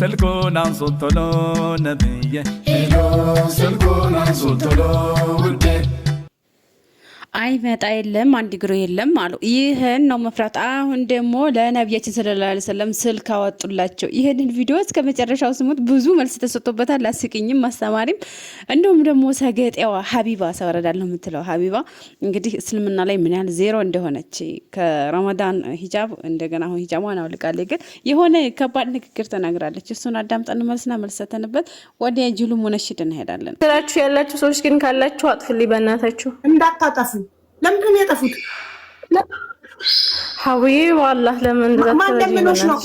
سلكون عن صوتلو نبيه هلو سلكون عن صوتلو ودي አይመጣ የለም አንድ ግሮ የለም አሉ። ይሄን ነው መፍራት። አሁን ደግሞ ለነብያችን ሰለላሁ ዐለይሂ ወሰለም ስልክ አወጡላቸው። ይሄንን ቪዲዮ እስከ መጨረሻው ስሙት። ብዙ መልስ ተሰጥቶበታል። አስቂኝም ማስተማሪም። እንደውም ደግሞ ሰገጤዋ ሀቢባ ሰወረዳለሁ የምትለው ሀቢባ እንግዲህ እስልምና ላይ ምን ያህል ዜሮ እንደሆነች ከረመዳን ሂጃብ እንደገና አሁን ሂጃቧን አውልቃለች። ግን የሆነ ከባድ ንግግር ተናግራለች። እሱን አዳምጠን መልስና መልሰተንበት ወዲያ ጅሉ ሙነሽድ እንሄዳለን። ስራችሁ ያላችሁ ሰዎች ግን ካላችሁ አጥፉልኝ በእናታችሁ እንዳታጠፉ። ለምንድን ነው የጠፉት? ሀውዬ በአላህ ለምን ማን ለምኖሽ ነው?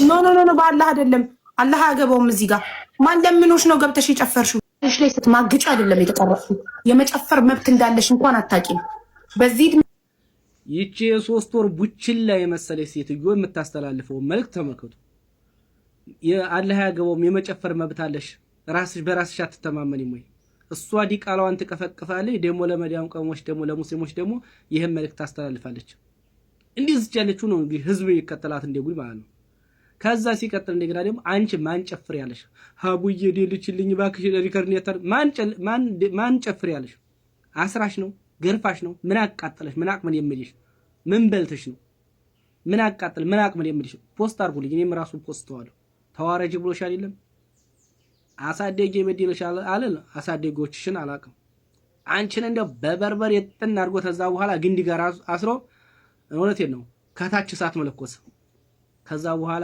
ኖ በአላህ አይደለም። አላህ አያገባውም። እዚህ ጋር ማን ለምኖሽ ነው ገብተሽ የጨፈርሽው? እሺ ላይ ስትማግጭ አይደለም የተቀረፍሽው። የመጨፈር መብት እንዳለሽ እንኳን አታውቂም። በዚህ ይቺ የሶስት ወር ቡችላ የመሰለች ሴትዮ የምታስተላልፈው መልእክት ተመልከቱ። የአላህ አያገባውም የመጨፈር መብት አለሽ፣ ራስሽ በራስሽ አትተማመኝም ወይ? እሷ ዲቃላዋን ትቀፈቅፋለች። ደሞ ለመዳም ቀሞች ደሞ ለሙስሊሞች ደሞ ይሄን መልእክት ታስተላልፋለች። እንዲህ ያለችው ነው እንግዲህ ህዝብ ይከተላት እንደጉድ ማለት ነው። ከዛ ሲቀጥል እንደገና ደሞ አንቺ ማን ጨፍር ያለሽ ሀቡዬ ደልችልኝ ባክሽ ሪከርድ ነተር ማን ጨፍር ያለሽ? አስራሽ ነው ገርፋሽ ነው? ምን አቃጠለሽ? ምን አቅመን የሚልሽ ምን በልተሽ ነው? ምን አቃጠለ? ምን አቅመን የሚልሽ? ፖስት አድርጉልኝ። እኔም ራሱ ፖስት ተዋለሁ። ተዋረጅ ብሎሽ አይደለም አሳደጌ በዲልሻል አለል አሳደጎችሽን አላቅም። አንቺን እንደው በበርበር የጥና አድርጎ ተዛ በኋላ ግንዲ ጋር አስሮ እውነቴን ነው ከታች ሳት መለኮስ። ከዛ በኋላ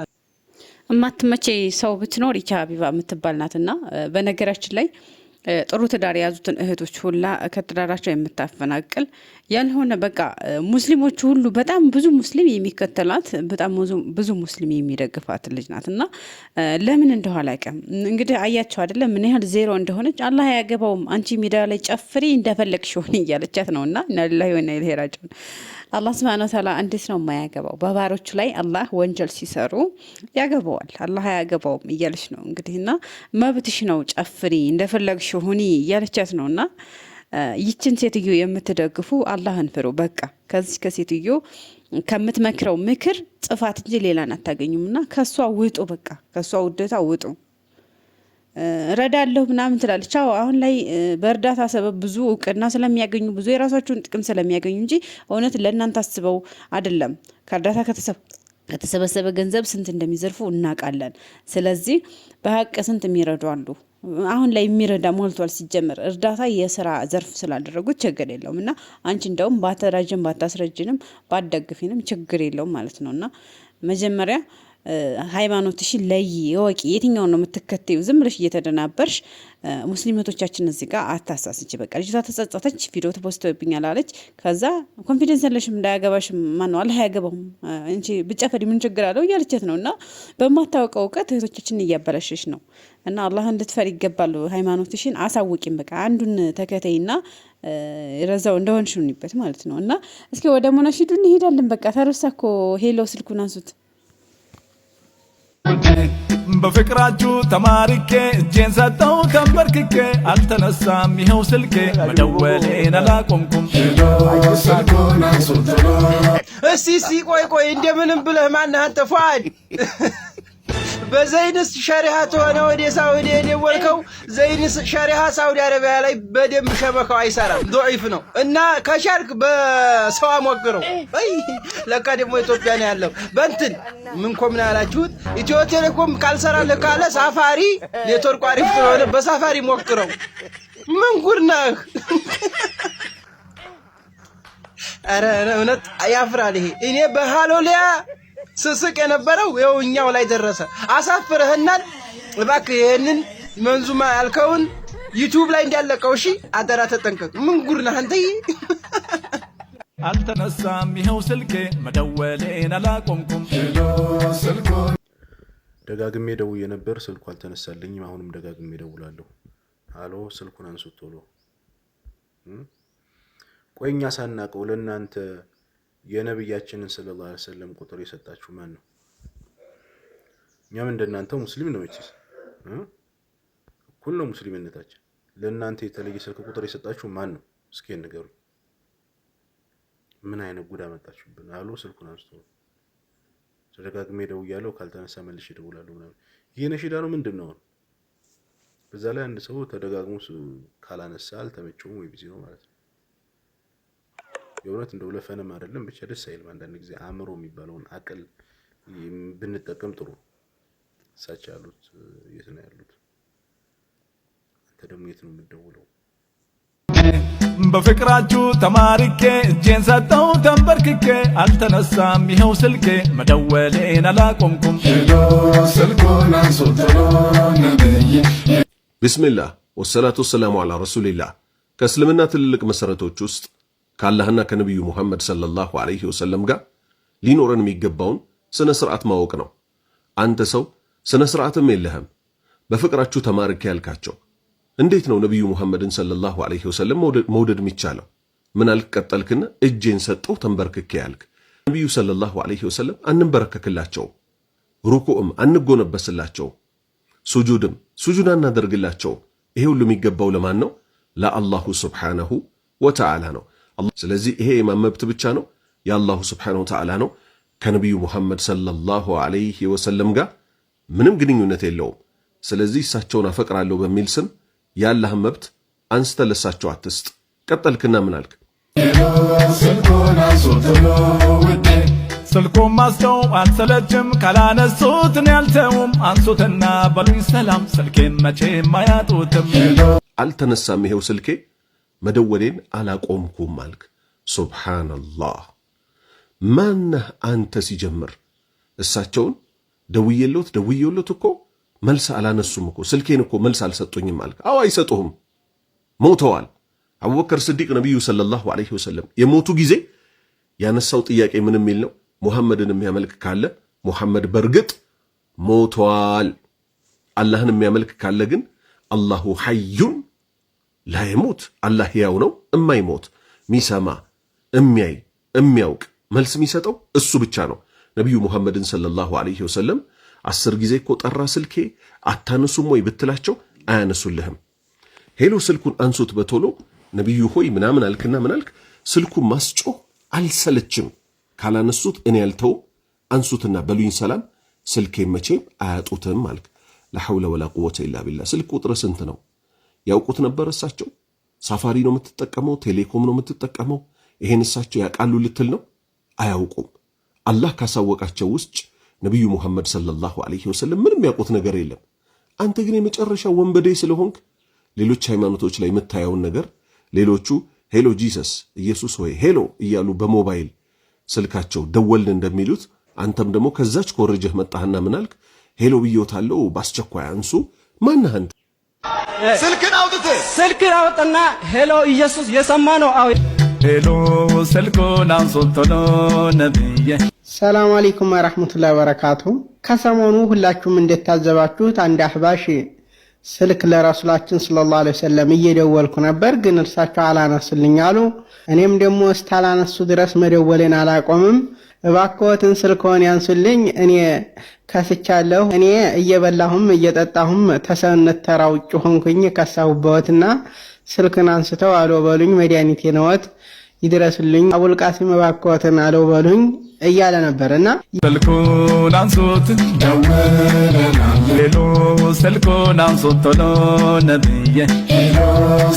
እማትመቼ ሰው ብትኖር ይቻ ሀቢባ የምትባል ናትና በነገራችን ላይ ጥሩ ትዳር የያዙትን እህቶች ሁላ ከትዳራቸው የምታፈናቅል ያልሆነ በቃ ሙስሊሞቹ ሁሉ በጣም ብዙ ሙስሊም የሚከተላት በጣም ብዙ ሙስሊም የሚደግፋት ልጅ ናት። እና ለምን እንደሆነ አላውቅም። እንግዲህ አያቸው አይደለም ምን ያህል ዜሮ እንደሆነች። አላህ ያገባውም አንቺ ሜዳ ላይ ጨፍሪ እንደፈለግሽ ሆነ እያለቻት ነውና እና ለላሂ ወና ኢለይሂ ራጂዑን። አላህ Subhanahu Wa Ta'ala እንዴት ነው የማያገባው? በባሮቹ ላይ አላህ ወንጀል ሲሰሩ ያገባዋል። አላህ ያገባውም እያለች ነው እንግዲህና መብትሽ ነው ጨፍሪ እንደፈለግሽ ሆኒ እያለቻት ነውና ይችን ሴትዮ የምትደግፉ አላህን ፍሩ። በቃ ከዚህ ከሴትዮ ከምትመክረው ምክር ጽፋት እንጂ ሌላን አታገኙምና ከሷ ውጡ። በቃ ከሷ ውደታ ውጡ። ረዳለሁ ምናምን ትላለች። አሁን ላይ በእርዳታ ሰበብ ብዙ እውቅና ስለሚያገኙ ብዙ የራሳቸውን ጥቅም ስለሚያገኙ እንጂ እውነት ለእናንተ አስበው አይደለም። ከእርዳታ ከተሰበሰበ ገንዘብ ስንት እንደሚዘርፉ እናውቃለን። ስለዚህ በሀቅ ስንት የሚረዱ አሉ። አሁን ላይ የሚረዳ ሞልቷል። ሲጀምር እርዳታ የስራ ዘርፍ ስላደረጉት ችግር የለውም እና አንቺ እንደውም ባተራጅም ባታስረጅንም ባትደግፊንም ችግር የለውም ማለት ነውና መጀመሪያ ሃይማኖትሽን ለይ ወቂ። የትኛው ነው የምትከተዩ? ዝም ብለሽ እየተደናበርሽ ሙስሊሞቻችን እዚህ ጋር አታሳስቺ። በቃ ልጅቷ ተጸጸተች፣ ቪዲዮ ተፖስቶብኛል አለች። ከዛ ኮንፊደንስ ያለሽም እንዳያገባሽ ማን ነው አላህ ያገባውም እንጂ ብጨፈሪ ምን ችግር አለው እያለችት ነውና በማታውቀው እውቀት እህቶቻችን እያበላሸሽ ነው። እና አላህ እንድትፈር ይገባል። ሃይማኖትሽን አሳውቂም። በቃ አንዱን ተከተይና ረዛው እንደሆንሽ ሁንበት ማለት ነው። እና እስኪ ወደ ሙነሺዱ እንሄዳለን። በቃ ተረሳኮ። ሄሎ ስልኩን አንሱት። በፍቅራችሁ ተማርኬ እጄን ሰጠው ተንበርክኬ አልተነሳም ይኸው ስልኬ መደወሌን አላቆምኩም። እስቲ ቆይ እንደምንም ብለህ ማነህ አንተ ፏድ በዘይንስ ሸሪዓት ሆነ ወደ ሳውዲ የደወልከው ዘይንስ ሸሪዓ ሳውዲ አረቢያ ላይ በደንብ ሸበካው አይሰራም፣ ضعيف ነው። እና ከሻርክ በሰው ሞክረው። አይ ለካ ደግሞ ኢትዮጵያ ነው ያለው። በእንትን ምን ኮምን አላችሁት? ኢትዮ ቴሌኮም ካልሰራልህ ካለ ሳፋሪ ኔትወርክ አሪፍ ከሆነ በሳፋሪ ሞክረው። ምን ጉድ ነህ? አረ እውነት ያፍራል ይሄ። እኔ በሃሎሊያ ስስቅ የነበረው ይኸው እኛው ላይ ደረሰ። አሳፍረህናል። እባክህ ይሄንን መንዙማ ያልከውን ዩቲዩብ ላይ እንዲያለቀው እሺ፣ አደራ ተጠንቀቅ። ምን ጉድ ነህ አንተ? አልተነሳም ይኸው ስልኬ መደወሌን አላቆምኩም። ደጋግሜ ደውዬ ነበር፣ ስልኩ አልተነሳልኝም። አሁንም ደጋግሜ ደውላለሁ። አሎ ስልኩን አንሱት ቶሎ። ቆይኛ ሳናቀው ለእናንተ የነብያችንን ሰለላሁ ዐለይሂ ወሰለም ቁጥር የሰጣችሁ ማን ነው? እኛም እንደናንተው ሙስሊም ነው እቺስ እኩል ነው ሙስሊምነታችን። ለእናንተ የተለየ ስልክ ቁጥር የሰጣችሁ ማን ነው? እስኪ ንገሩ። ምን አይነት ጉዳ መጣችሁብን? አሉ ስልኩን አንስቶ። ተደጋግሜ ደውያለሁ፣ ካልተነሳ መልሼ እደውላለሁ ምናምን። የነሽዳ ነው ምንድነው? በዛ ላይ አንድ ሰው ተደጋግሞ ካላነሳ አልተመቸውም ወይ ቢዚ ነው ማለት ነው። የእውነት እንደው ለፈንም አይደለም ብቻ ደስ አይልም። አንዳንድ ጊዜ አእምሮ የሚባለውን አቅል ብንጠቀም ጥሩ። እሳቸው ያሉት የት ነው ያሉት? አንተ ደግሞ የት ነው የምትደውለው? በፍቅራችሁ ተማርኬ እጄን ሰጠው ተንበርክኬ አልተነሳም ይኸው ስልኬ መደወሌን አላቆምኩም። ስልኩን አንሱት ነብይ ቢስሚላህ ወሰላቱ ወሰላሙ ዐላ ረሱሊላህ። ከእስልምና ትልልቅ መሰረቶች ውስጥ ከአላህና ከነቢዩ ሙሐመድ ሰለላሁ ዐለይሂ ወሰለም ጋር ሊኖረን የሚገባውን ስነ ስርዓት ማወቅ ነው። አንተ ሰው ስነ ስርዓትም የለህም። በፍቅራችሁ ተማርኬ ያልካቸው እንዴት ነው ነቢዩ ሙሐመድን ሰለላሁ ዐለይሂ ወሰለም መውደድ የሚቻለው? ምን አልክ? ቀጠልክና እጄን ሰጠው ተንበርክኬ ያልክ። ነቢዩ ሰለላሁ ዐለይሂ ወሰለም አንንበረከክላቸውም፣ ሩኩዕም አንጎነበስላቸውም፣ ሱጁድ አናደርግላቸውም። ይሄ ሁሉ የሚገባው ለማን ነው? ለአላሁ ሱብሓነሁ ወተዓላ ነው። ስለዚህ ይሄ የማን መብት ብቻ ነው? የአላሁ ሱብሓነሁ ወተዓላ ነው። ከነቢዩ ሙሐመድ ሰለላሁ ዐለይሂ ወሰለም ጋር ምንም ግንኙነት የለውም። ስለዚህ እሳቸውን አፈቅራለሁ በሚል ስም ያለህን መብት አንስተ ለሳቸው አትስጥ። ቀጠልክና ምን አልክ? ስልኩን ማስተው አልሰለችም ካላነሱትን ያልተውም አንሱትና በሉኝ ሰላም ስልኬን መቼም አያጡትም። አልተነሳም ይሄው ስልኬ መደወሌን አላቆምኩም አልክ። ሱብሓነላህ። ማነህ አንተ ሲጀምር? እሳቸውን ደውዬሎት እኮ መልስ አላነሱም እኮ ስልኬን እኮ መልስ አልሰጡኝም አልክ። አዎ አይሰጡህም፣ ሞተዋል። አቡበከር ስዲቅ ነቢዩ ሰለላሁ ዐለይሂ ወሰለም የሞቱ ጊዜ ያነሳው ጥያቄ ምን የሚል ነው? ሙሐመድን የሚያመልክ ካለ ሙሐመድ በርግጥ ሞተዋል። አላህን የሚያመልክ ካለ ግን አላሁ ሐዩን ላ የሞት፣ አላህ ሕያው ነው እማይሞት፣ ሚሰማ፣ የሚያይ፣ የሚያውቅ፣ መልስ የሚሰጠው እሱ ብቻ ነው። ነቢዩ ሙሐመድን ሰለላሁ ዐለይሂ ወሰለም 10 ጊዜ እኮ ጠራ ስልኬ አታነሱም ወይ ብትላቸው አያነሱልህም። ሄሎ ስልኩን አንሱት በቶሎ ነቢዩ ሆይ ምናምን አልክና ምን አልክ? ስልኩን ማስጮህ አልሰለችም፣ ካላነሱት እኔ ያልተው አንሱትና በሉኝ ሰላም ስልኬን መቼም አያጡትም አልክ። ላሐውለ ወላ ቁወተ ኢላ ቢላህ። ስልክ ቁጥር ስንት ነው? ያውቁት ነበር እሳቸው? ሳፋሪ ነው የምትጠቀመው? ቴሌኮም ነው የምትጠቀመው? ይሄን እሳቸው ያውቃሉ ልትል ነው? አያውቁም። አላህ ካሳወቃቸው ውስጥ ነቢዩ ሙሐመድ ሰለላሁ ዐለይሂ ወሰለም ምንም ያውቁት ነገር የለም። አንተ ግን የመጨረሻ ወንበዴ ስለሆንክ ሌሎች ሃይማኖቶች ላይ የምታየውን ነገር ሌሎቹ ሄሎ ጂሰስ ኢየሱስ ሆይ ሄሎ እያሉ በሞባይል ስልካቸው ደወልን እንደሚሉት አንተም ደግሞ ከዛች ኮረጀህ መጣህና ምን አልክ? ሄሎ ብዮታለው በአስቸኳይ አንሱ። ማነህ አንተ? ስልክን አውጥና ሄሎ ኢየሱስ የሰማ ነው። አዎ ሄሎ ስልኩን አንሱት ነብዬ። ሰላም አለይኩም ወራህመቱላሂ ወበረካቱ። ከሰሞኑ ሁላችሁም እንደታዘባችሁት አንድ አህባሽ ስልክ ለረሱላችን ሰለላሁ ዐለይሂ ወሰለም እየደወልኩ ነበር፣ ግን እርሳቸው አላነሱልኝ አሉ። እኔም ደግሞ እስካላነሱ ድረስ መደወሌን አላቆምም። እባክዎትን ስልክዎን ያንሱልኝ፣ እኔ ከስቻለሁ። እኔ እየበላሁም እየጠጣሁም ተሰውነት ተራ ውጭ ሆንኩኝ ከሳሁበትና ስልክን አንስተው አሎ በሉኝ፣ መድኃኒቴ ነዎት ይድረስልኝ፣ አቡል ቃሲም እባክዎትን አለው በሉኝ እያለ ነበርና ስልኩን አንሱት ደውለናል። ሄሎ ስልኩን አንሱት ቶሎ ነብዬ። ሄሎ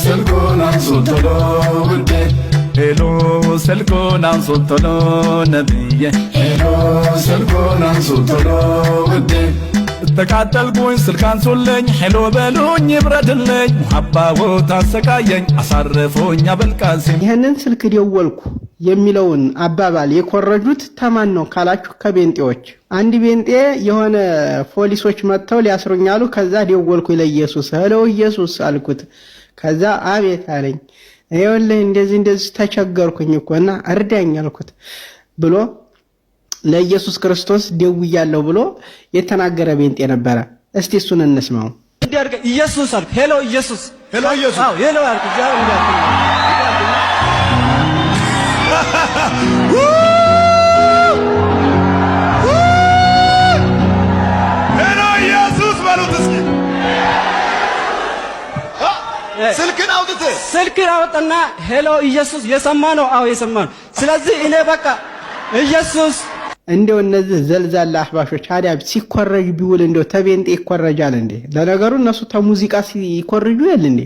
ስልኩን አንሱት ቶሎ ውዴ። ሄሎ ስልኩን አንሱት ቶሎ ነብዬ። ሄሎ ስልኩን አንሱት ቶሎ ውዴ። ተቃጠልኩኝ ስልክ አንሱልኝ፣ ሄሎ በሉኝ ይብረድልኝ፣ ሙሐባው ታሰቃየኝ አሳርፎኝ አበልቃሲ። ይህንን ስልክ ደወልኩ የሚለውን አባባል የኮረጁት ተማን ነው ካላችሁ ከቤንጤዎች አንድ ቤንጤ የሆነ ፖሊሶች መጥተው ሊያስሩኛሉ። ከዛ ደወልኩ ለኢየሱስ፣ ሄሎ ኢየሱስ አልኩት። ከዛ አቤት አለኝ። ይኸውልህ እንደዚህ ተቸገርኩኝ እኮና እርዳኝ አልኩት ብሎ ለኢየሱስ ክርስቶስ ደውያለሁ ብሎ የተናገረ ቤንጤ ነበረ። እስቲ እሱን እንስማው። እንዲያርገ ኢየሱስ አልኩ። ሄሎ ኢየሱስ፣ ሄሎ ኢየሱስ፣ አዎ ሄሎ አልኩ። ሄሎ ኢየሱስ በሉት እስኪ። ስልክን አውጥና ሄሎ ኢየሱስ የሰማ ነው። አዎ የሰማ ነው። ስለዚህ እኔ በቃ ኢየሱስ እንደው እነዚህ ዘልዛላ አህባሾች ታዲያ ሲኮረጅ ቢውል እንደው ተቤንጤ ይኮረጃል እንዴ? ለነገሩ እነሱ ተሙዚቃ ሲኮርጁ የለ እንዴ?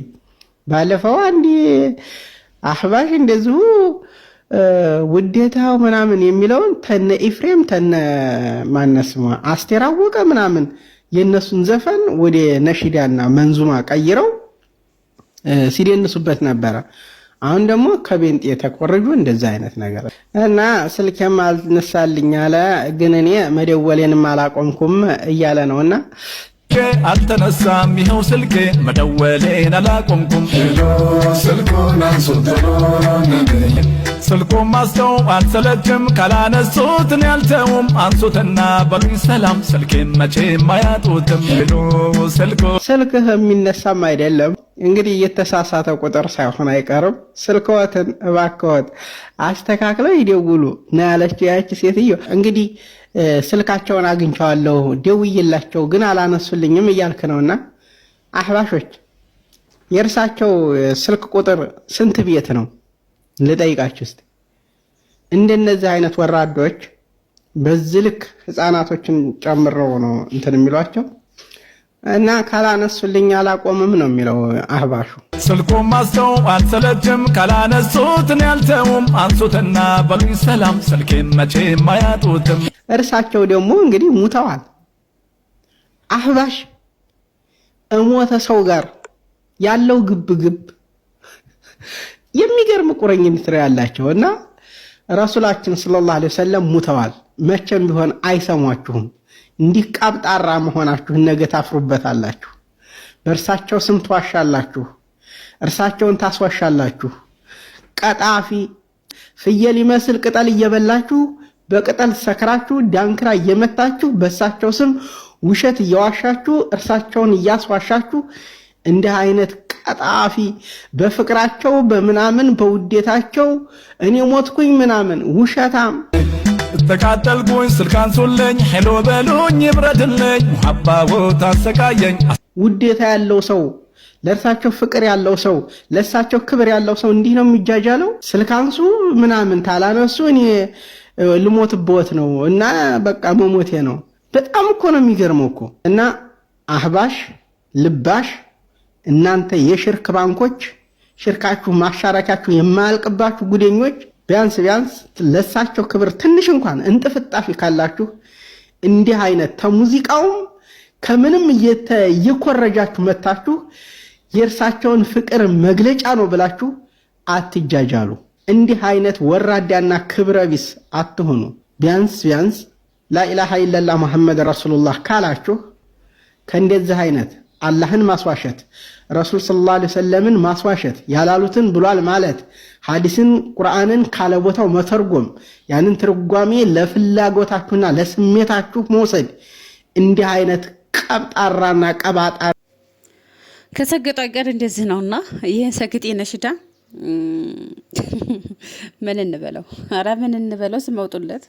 ባለፈው አንድ አህባሽ እንደዚሁ ውዴታው ምናምን የሚለውን ተነ ኢፍሬም ተነ ማነስማ አስቴር አወቀ ምናምን የነሱን ዘፈን ወደ ነሺዳና መንዙማ ቀይረው ሲደንሱበት ነበረ። አሁን ደግሞ ከቤንጤ የተቆረጁ እንደዛ አይነት ነገር እና ስልኬም አልነሳልኝ አለ፣ ግን እኔ መደወሌንም አላቆምኩም እያለ ነውና አልተነሳም ይኸው ስልኬ መደወሌን አላቆምኩም። ስልኩን አንሱት ስልኩን ማስተው አልሰለችም ካላነሱትን ያልተውም አንሱትና በሉኝ ሰላም ስልኬን መቼም አያጡትም። ስልክህ የሚነሳም አይደለም እንግዲህ የተሳሳተ ቁጥር ሳይሆን አይቀርም። ስልክዎትን እባክዎት አስተካክለው ይደውሉ ነው ያለችው ያቺ ሴትዮ። እንግዲህ ስልካቸውን አግኝቼዋለሁ ደውዬላቸው ግን አላነሱልኝም እያልክ ነውና አህባሾች የእርሳቸው ስልክ ቁጥር ስንት ቤት ነው ልጠይቃችሁ እስቲ። እንደነዚህ አይነት ወራዶች በዚህ ልክ ህፃናቶችን ጨምረው ነው እንትን የሚሏቸው እና ካላነሱልኝ አላቆምም ነው የሚለው አህባሹ። ስልኩን ማስተው አልሰለችም ካላነሱትን ያልተውም አንሱትና በሉኝ ሰላም ስልኬን መቼም አያጡትም። እርሳቸው ደግሞ እንግዲህ ሙተዋል። አህባሽ እሞተ ሰው ጋር ያለው ግብግብ የሚገርም ቁርኝት ነው ያላቸው እና ረሱላችን ሰለላሁ ዐለይሂ ወሰለም ሙተዋል። መቼም ቢሆን አይሰሟችሁም። እንዲህ ቃብጣራ መሆናችሁን ነገ ታፍሩበታላችሁ። በእርሳቸው ስም ትዋሻላችሁ፣ እርሳቸውን ታስዋሻላችሁ። ቀጣፊ ፍየል ይመስል ቅጠል እየበላችሁ በቅጠል ሰክራችሁ ዳንክራ እየመታችሁ በእርሳቸው ስም ውሸት እየዋሻችሁ እርሳቸውን እያስዋሻችሁ እንዲህ አይነት ቀጣፊ በፍቅራቸው በምናምን በውዴታቸው እኔ ሞትኩኝ ምናምን ውሸታም ተቃጠልኩኝ ስልክ አንሱልኝ ሄሎ በሉኝ ይብረድልኝ ሙሐባው ታሰቃየኝ። ውዴታ ያለው ሰው ለእርሳቸው ፍቅር ያለው ሰው ለእርሳቸው ክብር ያለው ሰው እንዲህ ነው የሚጃጃለው። ስልክ አንሱ ምናምን ታላነሱ እኔ ልሞትበት ነው እና በቃ መሞቴ ነው። በጣም እኮ ነው የሚገርመው እኮ እና አህባሽ ልባሽ እናንተ የሽርክ ባንኮች ሽርካችሁ ማሻረካችሁ የማያልቅባችሁ ጉደኞች ቢያንስ ለሳቸው ክብር ትንሽ እንኳን እንጥፍጣፊ ካላችሁ እንዲህ አይነት ተሙዚቃውም ከምንም እየኮረጃችሁ መታችሁ የእርሳቸውን ፍቅር መግለጫ ነው ብላችሁ አትጃጃሉ። እንዲህ አይነት ወራዳና ክብረ ቢስ አትሆኑ። ቢያንስ ላኢላሃ ኢለላህ ሙሐመድ ረሱሉላህ ካላችሁ ከእንደዚህ አይነት አላህን ማስዋሸት ረሱል ሰለላሁ ዐለይሂ ወሰለምን ማስዋሸት ያላሉትን ብሏል ማለት ሐዲስን ቁርአንን ካለቦታው መተርጎም ያንን ትርጓሜ ለፍላጎታችሁና ለስሜታችሁ መውሰድ እንዲህ አይነት ቀብጣራና ቀባጣ ከሰገጠ ጋር እንደዚህ ነውና ይሄ ሰግጤ ነሽዳ ምን እንበለው? ኧረ ምን እንበለው? ስመውጡለት